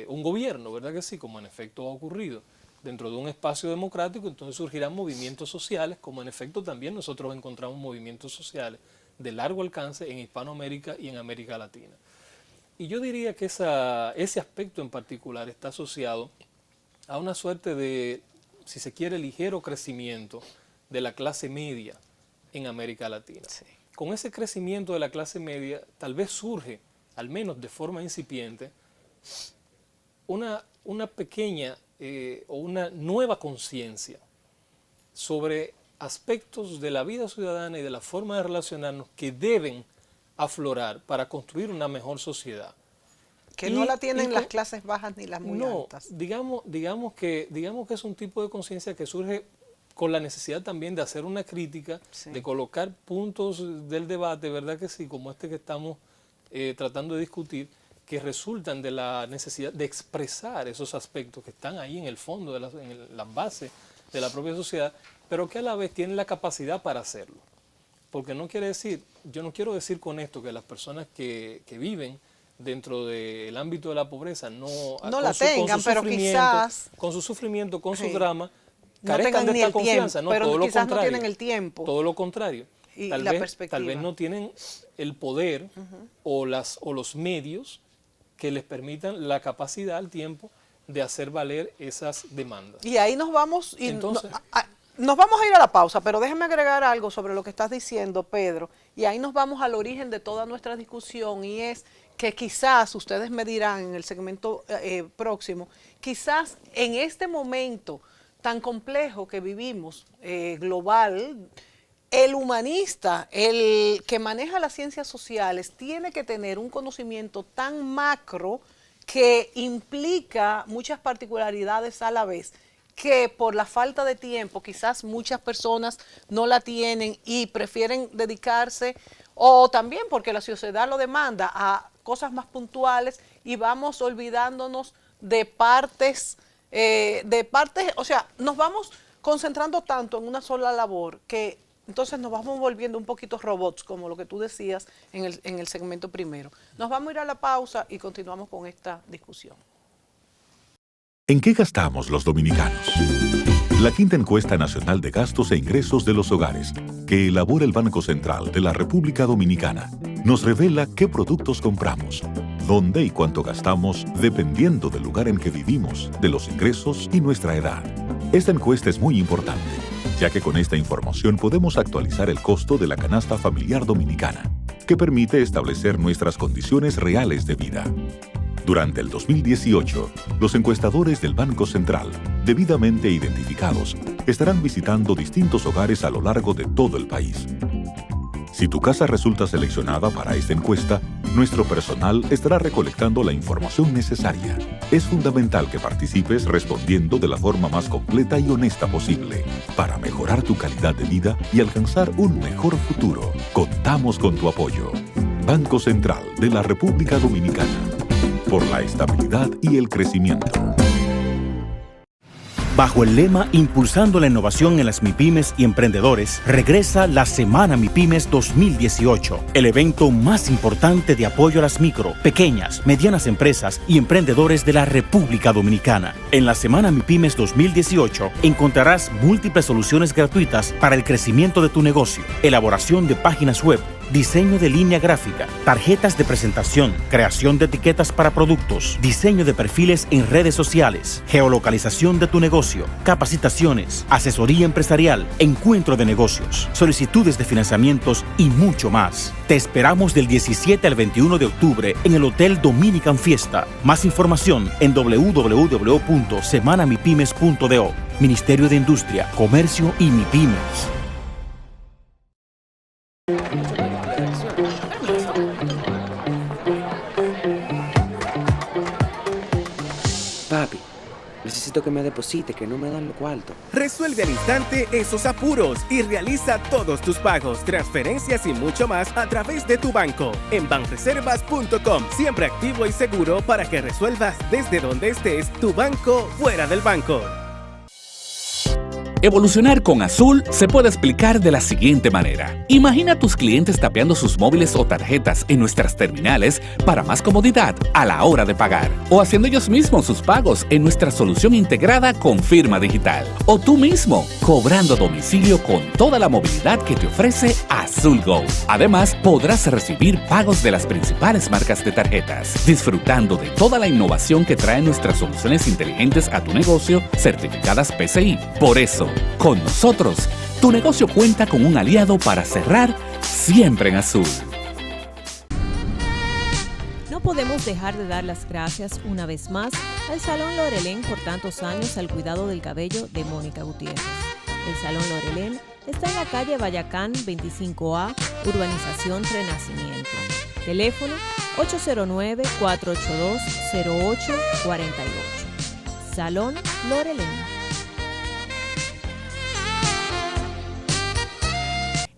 un gobierno, ¿verdad que sí? Como en efecto ha ocurrido. Dentro de un espacio democrático, entonces surgirán movimientos sociales, como en efecto también nosotros encontramos movimientos sociales de largo alcance en Hispanoamérica y en América Latina. Y yo diría que ese aspecto en particular está asociado a una suerte de, si se quiere, ligero crecimiento de la clase media en América Latina. Sí. Con ese crecimiento de la clase media, tal vez surge, al menos de forma incipiente, una pequeña o una nueva conciencia sobre aspectos de la vida ciudadana y de la forma de relacionarnos que deben aflorar para construir una mejor sociedad.
Que no la tienen las clases bajas ni las muy altas.
Digamos que es un tipo de conciencia que surge con la necesidad también de hacer una crítica, de colocar puntos del debate, ¿verdad que sí? Como este que estamos tratando de discutir, que resultan de la necesidad de expresar esos aspectos que están ahí en el fondo, en las bases de la propia sociedad, pero que a la vez tienen la capacidad para hacerlo. Porque no quiere decir, yo no quiero decir con esto que las personas que viven dentro del ámbito de la pobreza no
la tengan, pero quizás
con su sufrimiento, con su drama,
no
carezcan de esta confianza,
tiempo, pero
todo lo
quizás
contrario,
no tienen el tiempo.
Todo lo contrario.
Y
tal
la
vez,
perspectiva.
Tal vez no tienen el poder o los medios que les permitan la capacidad, el tiempo de hacer valer esas demandas.
Y ahí nos vamos,
Entonces,
nos vamos a ir a la pausa, pero déjame agregar algo sobre lo que estás diciendo, Pedro, y ahí nos vamos al origen de toda nuestra discusión, y es que quizás, ustedes me dirán en el segmento próximo, quizás en este momento tan complejo que vivimos, global, el humanista, el que maneja las ciencias sociales, tiene que tener un conocimiento tan macro que implica muchas particularidades a la vez, que por la falta de tiempo quizás muchas personas no la tienen y prefieren dedicarse, o también porque la sociedad lo demanda, a cosas más puntuales, y vamos olvidándonos de partes, o sea, nos vamos concentrando tanto en una sola labor que entonces nos vamos volviendo un poquito robots, como lo que tú decías en el segmento primero. Nos vamos a ir a la pausa y continuamos con esta discusión.
¿En qué gastamos los dominicanos? La quinta encuesta nacional de gastos e ingresos de los hogares, que elabora el Banco Central de la República Dominicana, nos revela qué productos compramos, dónde y cuánto gastamos dependiendo del lugar en que vivimos, de los ingresos y nuestra edad. Esta encuesta es muy importante, ya que con esta información podemos actualizar el costo de la canasta familiar dominicana, que permite establecer nuestras condiciones reales de vida. Durante el 2018, los encuestadores del Banco Central, debidamente identificados, estarán visitando distintos hogares a lo largo de todo el país. Si tu casa resulta seleccionada para esta encuesta, nuestro personal estará recolectando la información necesaria. Es fundamental que participes respondiendo de la forma más completa y honesta posible para mejorar tu calidad de vida y alcanzar un mejor futuro. Contamos con tu apoyo. Banco Central de la República Dominicana. Por la estabilidad y el crecimiento.
Bajo el lema Impulsando la innovación en las MIPYMES y emprendedores, regresa la Semana MIPYMES 2018, el evento más importante de apoyo a las micro, pequeñas, medianas empresas y emprendedores de la República Dominicana. En la Semana MIPYMES 2018 encontrarás múltiples soluciones gratuitas para el crecimiento de tu negocio, elaboración de páginas web, diseño de línea gráfica, tarjetas de presentación, creación de etiquetas para productos, diseño de perfiles en redes sociales, geolocalización de tu negocio, capacitaciones, asesoría empresarial, encuentro de negocios, solicitudes de financiamientos y mucho más. Te esperamos del 17 al 21 de octubre en el Hotel Dominican Fiesta. Más información en www.semanamipymes.do. Ministerio de Industria, Comercio y MIPYMES.
Papi, necesito que me deposite, que no me dan los cuartos.
Resuelve al instante esos apuros y realiza todos tus pagos, transferencias y mucho más a través de tu banco en banreservas.com. Siempre activo y seguro para que resuelvas desde donde estés tu banco fuera del banco.
Evolucionar con Azul se puede explicar de la siguiente manera. Imagina a tus clientes tapeando sus móviles o tarjetas en nuestras terminales para más comodidad a la hora de pagar, o haciendo ellos mismos sus pagos en nuestra solución integrada con firma digital, o tú mismo cobrando a domicilio con toda la movilidad que te ofrece Azul Go. Además, podrás recibir pagos de las principales marcas de tarjetas, disfrutando de toda la innovación que traen nuestras soluciones inteligentes a tu negocio, certificadas PCI. Por eso, con nosotros, tu negocio cuenta con un aliado para cerrar siempre en azul.
No podemos dejar de dar las gracias una vez más al Salón Lorelén por tantos años al cuidado del cabello de Mónica Gutiérrez. El Salón Lorelén está en la calle Bayacán 25A, Urbanización Renacimiento. Teléfono 809-482-0848. Salón Lorelén.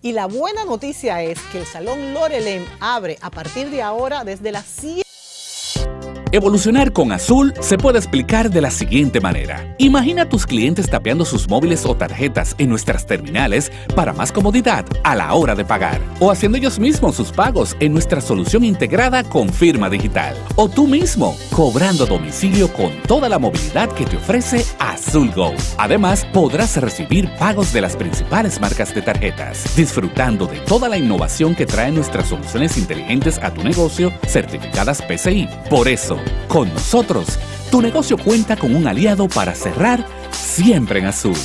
Y la buena noticia es que el Salón Lorelén abre a partir de ahora desde las 7.
Evolucionar con Azul se puede explicar de la siguiente manera. Imagina a tus clientes tapeando sus móviles o tarjetas en nuestras terminales para más comodidad a la hora de pagar. O haciendo ellos mismos sus pagos en nuestra solución integrada con firma digital. O tú mismo, cobrando a domicilio con toda la movilidad que te ofrece Azul Go. Además, podrás recibir pagos de las principales marcas de tarjetas, disfrutando de toda la innovación que traen nuestras soluciones inteligentes a tu negocio, certificadas PCI. Por eso, con nosotros, tu negocio cuenta con un aliado para cerrar siempre en azul.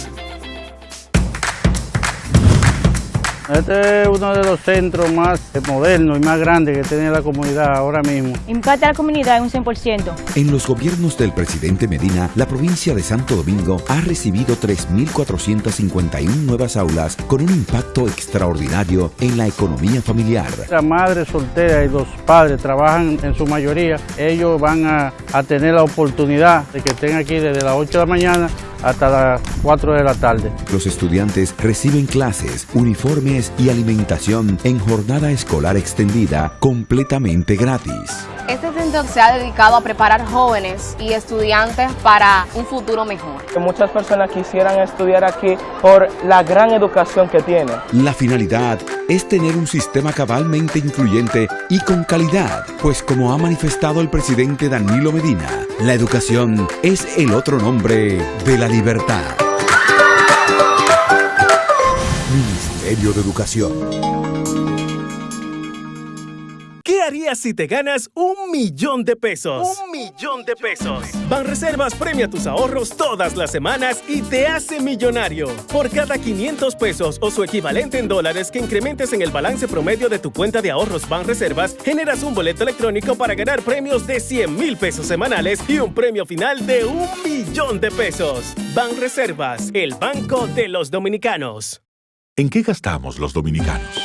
Este es uno de los centros más modernos y más grandes que tiene la comunidad ahora mismo.
Impacta a la comunidad en un 100%.
En los gobiernos del presidente Medina, la provincia de Santo Domingo ha recibido 3.451 nuevas aulas con un impacto extraordinario en la economía familiar.
La madre soltera y los padres trabajan en su mayoría. Ellos van a tener la oportunidad de que estén aquí desde las 8 de la mañana hasta las 4 de la tarde.
Los estudiantes reciben clases, uniformes y alimentación en jornada escolar extendida completamente gratis.
Este centro se ha dedicado a preparar jóvenes y estudiantes para un futuro mejor.
Muchas personas quisieran estudiar aquí por la gran educación que tiene.
La finalidad es tener un sistema cabalmente incluyente y con calidad, pues como ha manifestado el presidente Danilo Medina, la educación es el otro nombre de la libertad. Ministerio de Educación.
¿Qué harías si te ganas $1.000.000 de pesos? $1.000.000 de pesos. Banreservas premia tus ahorros todas las semanas y te hace millonario. Por cada 500 pesos o su equivalente en dólares que incrementes en el balance promedio de tu cuenta de ahorros Banreservas, generas un boleto electrónico para ganar premios de 100,000 pesos semanales y un premio final de $1.000.000 de pesos. Banreservas, el banco de los dominicanos.
¿En qué gastamos los dominicanos?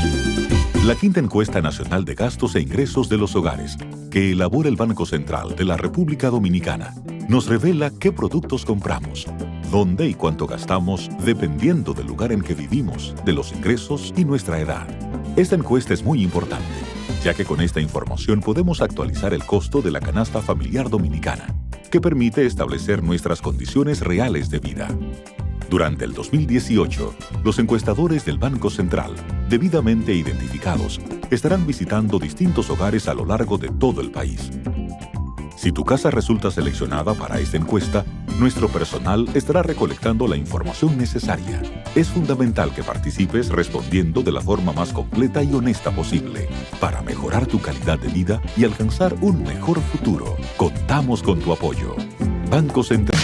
La quinta encuesta nacional de gastos e ingresos de los hogares, que elabora el Banco Central de la República Dominicana, nos revela qué productos compramos, dónde y cuánto gastamos dependiendo del lugar en que vivimos, de los ingresos y nuestra edad. Esta encuesta es muy importante, ya que con esta información podemos actualizar el costo de la canasta familiar dominicana, que permite establecer nuestras condiciones reales de vida. Durante el 2018, los encuestadores del Banco Central, debidamente identificados, estarán visitando distintos hogares a lo largo de todo el país. Si tu casa resulta seleccionada para esta encuesta, nuestro personal estará recolectando la información necesaria. Es fundamental que participes respondiendo de la forma más completa y honesta posible para mejorar tu calidad de vida y alcanzar un mejor futuro. Contamos con tu apoyo. Banco Central.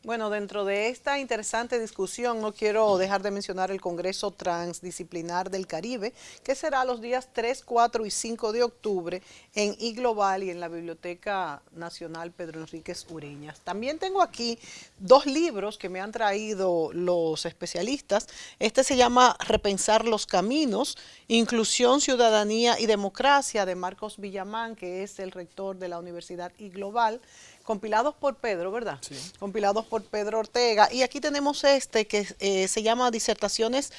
Bueno, dentro de esta interesante discusión no quiero dejar de mencionar el Congreso Transdisciplinar del Caribe, que será los días 3, 4 y 5 de octubre en iGlobal y en la Biblioteca Nacional Pedro Enríquez Ureñas. También tengo aquí 2 libros que me han traído los especialistas. Este se llama Repensar los Caminos, Inclusión, Ciudadanía y Democracia, de Marcos Villamán, que es el rector de la Universidad iGlobal. Compilados por Pedro, ¿verdad? Sí. Compilados por Pedro Ortega. Y aquí tenemos este que se llama Disertaciones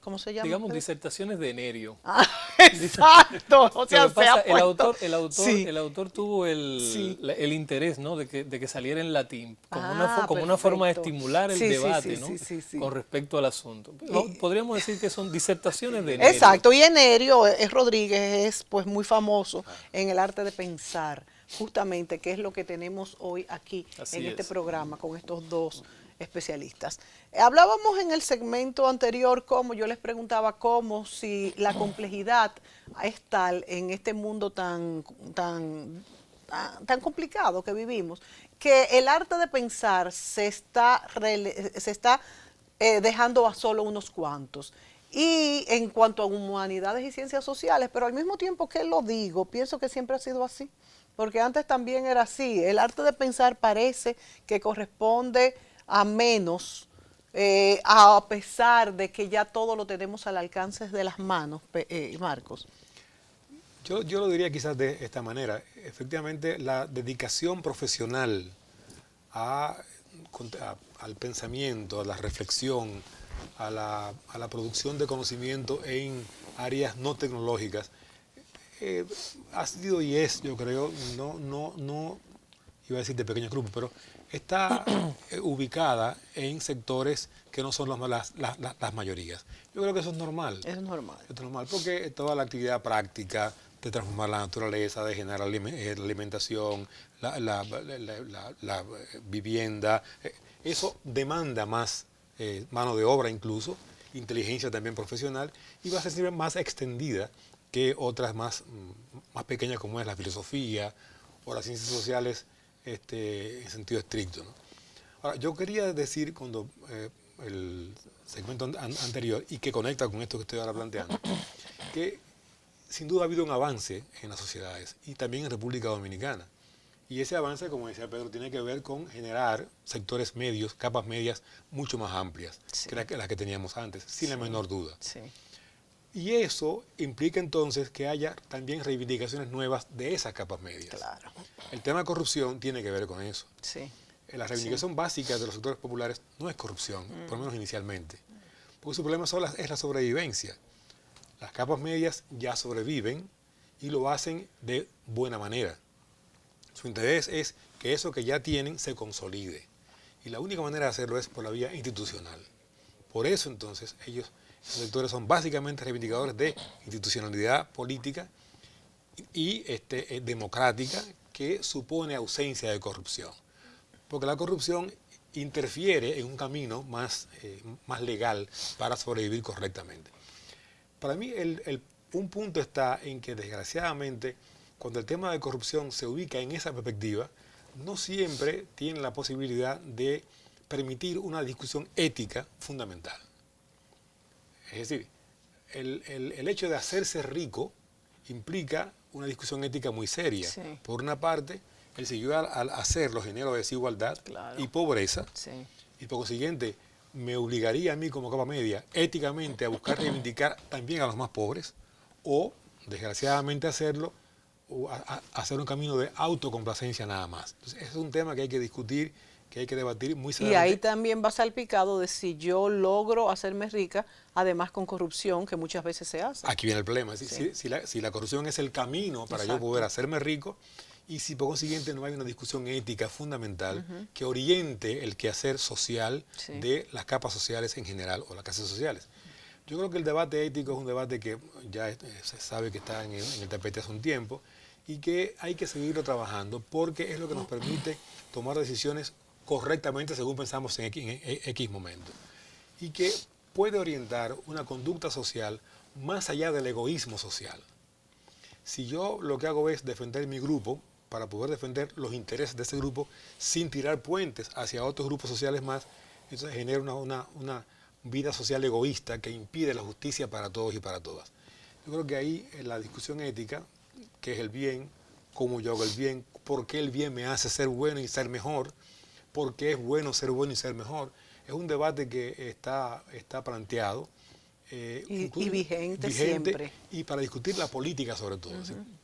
¿cómo se llama?
Digamos disertaciones de Enerio.
Ah, exacto. O sea,
el autor tuvo el interés, ¿no? de que saliera en latín, como una forma de estimular el debate, ¿no? Con respecto al asunto. Podríamos decir que son disertaciones de Enerio.
Exacto, y Enerio Rodríguez es pues muy famoso en el arte de pensar, justamente, que es lo que tenemos hoy aquí este programa con estos 2 especialistas. Hablábamos en el segmento anterior, como yo les preguntaba, cómo si la complejidad es tal en este mundo tan complicado que vivimos, que el arte de pensar se está dejando a solo unos cuantos. Y en cuanto a humanidades y ciencias sociales, pero al mismo tiempo que lo digo, pienso que siempre ha sido así, porque antes también era así. El arte de pensar parece que corresponde a menos, a pesar de que ya todo lo tenemos al alcance de las manos, Marcos.
Yo lo diría quizás de esta manera. Efectivamente, la dedicación profesional al pensamiento, a la reflexión, a la producción de conocimiento en áreas no tecnológicas, ha sido y es, yo creo, no iba a decir de pequeños grupos, pero está ubicada en sectores que no son las mayorías. Yo creo que eso es normal.
Es normal.
Es normal porque toda la actividad práctica de transformar la naturaleza, de generar la alimentación, la vivienda, eso demanda más mano de obra incluso, inteligencia también profesional, y va a ser siempre más extendida que otras más pequeñas como es la filosofía o las ciencias sociales en sentido estricto, ¿no? Ahora, yo quería decir cuando el segmento anterior, y que conecta con esto que estoy ahora planteando, que sin duda ha habido un avance en las sociedades y también en República Dominicana. Y ese avance, como decía Pedro, tiene que ver con generar sectores medios, capas medias mucho más amplias que las que teníamos antes, sin la menor duda.
Sí.
Y eso implica entonces que haya también reivindicaciones nuevas de esas capas medias.
Claro.
El tema de corrupción tiene que ver con eso.
Sí.
La reivindicación básica de los sectores populares no es corrupción, por lo menos inicialmente. Porque su problema es la sobrevivencia. Las capas medias ya sobreviven y lo hacen de buena manera. Su interés es que eso que ya tienen se consolide. Y la única manera de hacerlo es por la vía institucional. Por eso entonces esos sectores son básicamente reivindicadores de institucionalidad política y democrática que supone ausencia de corrupción. Porque la corrupción interfiere en un camino más legal para sobrevivir correctamente. Para mí un punto está en que desgraciadamente cuando el tema de corrupción se ubica en esa perspectiva, no siempre tiene la posibilidad de permitir una discusión ética fundamental. Es decir, el hecho de hacerse rico implica una discusión ética muy seria.
Sí.
Por una parte, el si yo al hacerlo genero desigualdad y pobreza, y por consiguiente me obligaría a mí como capa media éticamente a buscar reivindicar también a los más pobres, o desgraciadamente hacerlo o hacer un camino de autocomplacencia nada más. Entonces, ese es un tema que hay que discutir, que hay que debatir muy seriamente.
Y ahí también va salpicado de si yo logro hacerme rica, además con corrupción, que muchas veces se hace.
Aquí viene el problema. Si la corrupción es el camino para yo poder hacerme rico, y si por consiguiente no hay una discusión ética fundamental que oriente el quehacer social de las capas sociales en general o las clases sociales. Yo creo que el debate ético es un debate que ya se sabe que está en el tapete hace un tiempo y que hay que seguirlo trabajando porque es lo que nos permite tomar decisiones correctamente según pensamos en X momento. Y que puede orientar una conducta social más allá del egoísmo social. Si yo lo que hago es defender mi grupo para poder defender los intereses de ese grupo sin tirar puentes hacia otros grupos sociales más, entonces genera una vida social egoísta que impide la justicia para todos y para todas. Yo creo que ahí en la discusión ética, que es el bien, cómo yo hago el bien, por qué el bien me hace ser bueno y ser mejor, por qué es bueno y ser mejor, es un debate que está planteado
y vigente siempre.
Y para discutir la política sobre todo.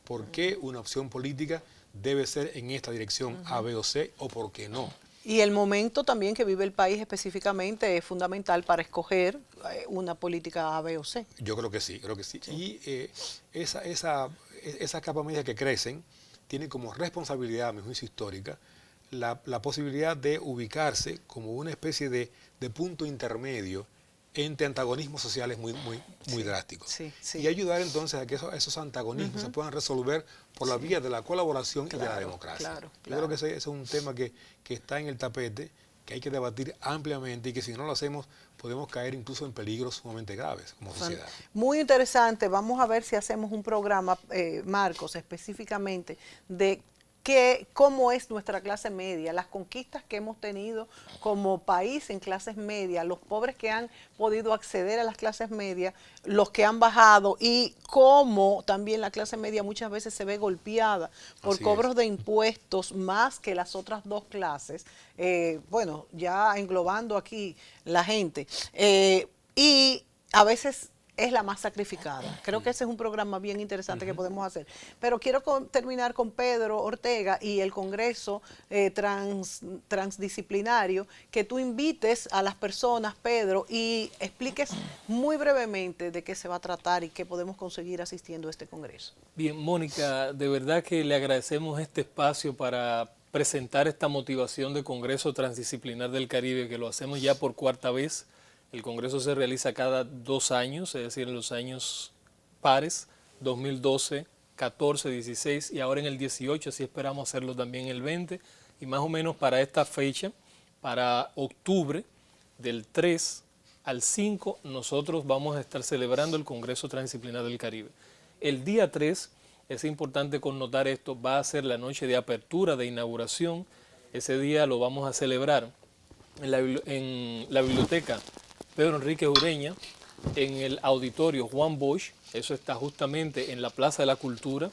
¿Por qué una opción política debe ser en esta dirección A, B o C o por qué no?
Y el momento también que vive el país específicamente es fundamental para escoger una política A, B o C.
Yo creo que sí. Y esas capas medias que crecen tienen como responsabilidad, a mi juicio histórica, la posibilidad de ubicarse como una especie de punto intermedio entre antagonismos sociales muy drásticos. Y ayudar entonces a que esos antagonismos se puedan resolver por la vía de la colaboración y de la democracia. Yo creo que ese es un tema que está en el tapete que hay que debatir ampliamente y que si no lo hacemos podemos caer incluso en peligros sumamente graves como sociedad.
Muy interesante. Vamos a ver si hacemos un programa, Marcos, específicamente de cómo es nuestra clase media, las conquistas que hemos tenido como país en clases medias, los pobres que han podido acceder a las clases medias, los que han bajado y cómo también la clase media muchas veces se ve golpeada por cobros de impuestos más que las otras dos clases, bueno, ya englobando aquí la gente, y a veces es la más sacrificada. Creo que ese es un programa bien interesante que podemos hacer. Pero quiero terminar con Pedro Ortega y el Congreso transdisciplinario, que tú invites a las personas, Pedro, y expliques muy brevemente de qué se va a tratar y qué podemos conseguir asistiendo a este Congreso.
Bien, Mónica, de verdad que le agradecemos este espacio para presentar esta motivación de Congreso Transdisciplinar del Caribe, que lo hacemos ya por 4ª vez. El Congreso se realiza cada 2 años, es decir, en los años pares, 2012, 14, 16 y ahora en el 18, así esperamos hacerlo también el 20. Y más o menos para esta fecha, para octubre, del 3 al 5, nosotros vamos a estar celebrando el Congreso Transdisciplinar del Caribe. El día 3, es importante connotar esto, va a ser la noche de apertura, de inauguración. Ese día lo vamos a celebrar en la biblioteca Pedro Enrique Ureña, en el auditorio Juan Bosch. Eso está justamente en la Plaza de la Cultura.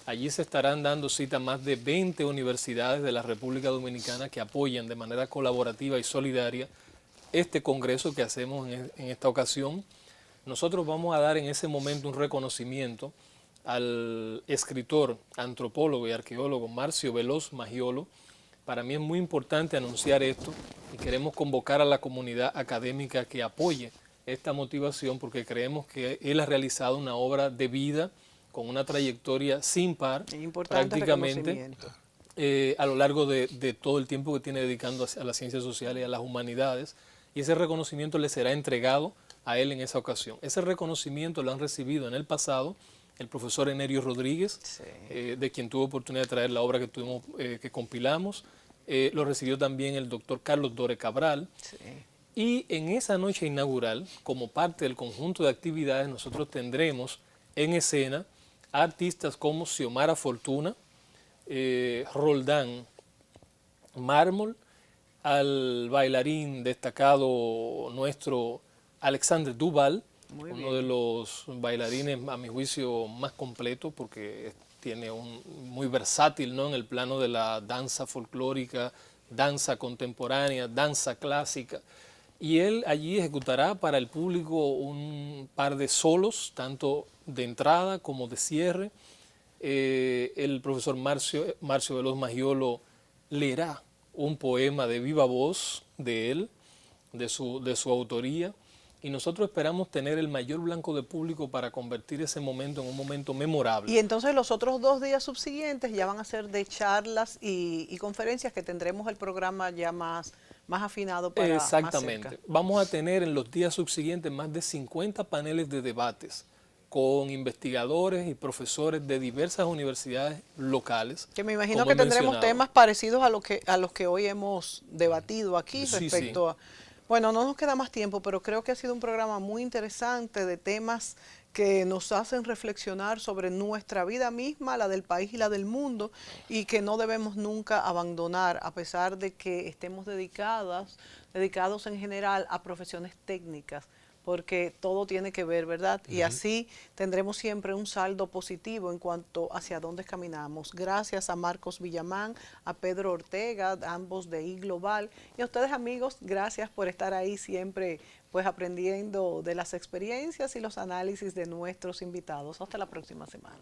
Allí se estarán dando cita más de 20 universidades de la República Dominicana que apoyan de manera colaborativa y solidaria este congreso que hacemos en esta ocasión. Nosotros vamos a dar en ese momento un reconocimiento al escritor, antropólogo y arqueólogo Marcio Veloz Magiolo. Para mí es muy importante anunciar esto y queremos convocar a la comunidad académica que apoye esta motivación porque creemos que él ha realizado una obra de vida con una trayectoria sin par prácticamente a lo largo de todo el tiempo que tiene dedicando a las ciencias sociales y a las humanidades, y ese reconocimiento le será entregado a él en esa ocasión. Ese reconocimiento lo han recibido en el pasado el profesor Enerio Rodríguez, de quien tuvo oportunidad de traer la obra que compilamos. Lo recibió también el doctor Carlos Dore Cabral. Y en esa noche inaugural, como parte del conjunto de actividades, nosotros tendremos en escena a artistas como Xiomara Fortuna, Roldán Mármol, al bailarín destacado nuestro Alexandre Duval, uno de los bailarines a mi juicio más completo porque tiene muy versátil, ¿no?, en el plano de la danza folclórica, danza contemporánea, danza clásica. Y él allí ejecutará para el público un par de solos, tanto de entrada como de cierre. El profesor Marcio Veloz Magiolo leerá un poema de viva voz de él, de su autoría, y nosotros esperamos tener el mayor blanco de público para convertir ese momento en un momento memorable.
Y entonces los otros 2 días subsiguientes ya van a ser de charlas y conferencias, que tendremos el programa ya más afinado para
Exactamente.
más cerca.
Vamos a tener en los días subsiguientes más de 50 paneles de debates con investigadores y profesores de diversas universidades locales.
Que me imagino que tendremos temas parecidos a los que hoy hemos debatido aquí respecto a... Bueno, no nos queda más tiempo, pero creo que ha sido un programa muy interesante de temas que nos hacen reflexionar sobre nuestra vida misma, la del país y la del mundo, y que no debemos nunca abandonar, a pesar de que estemos dedicados en general a profesiones técnicas, porque todo tiene que ver, ¿verdad? Y así tendremos siempre un saldo positivo en cuanto hacia dónde caminamos. Gracias a Marcos Villamán, a Pedro Ortega, ambos de iGlobal, y a ustedes, amigos, gracias por estar ahí siempre pues aprendiendo de las experiencias y los análisis de nuestros invitados. Hasta la próxima semana.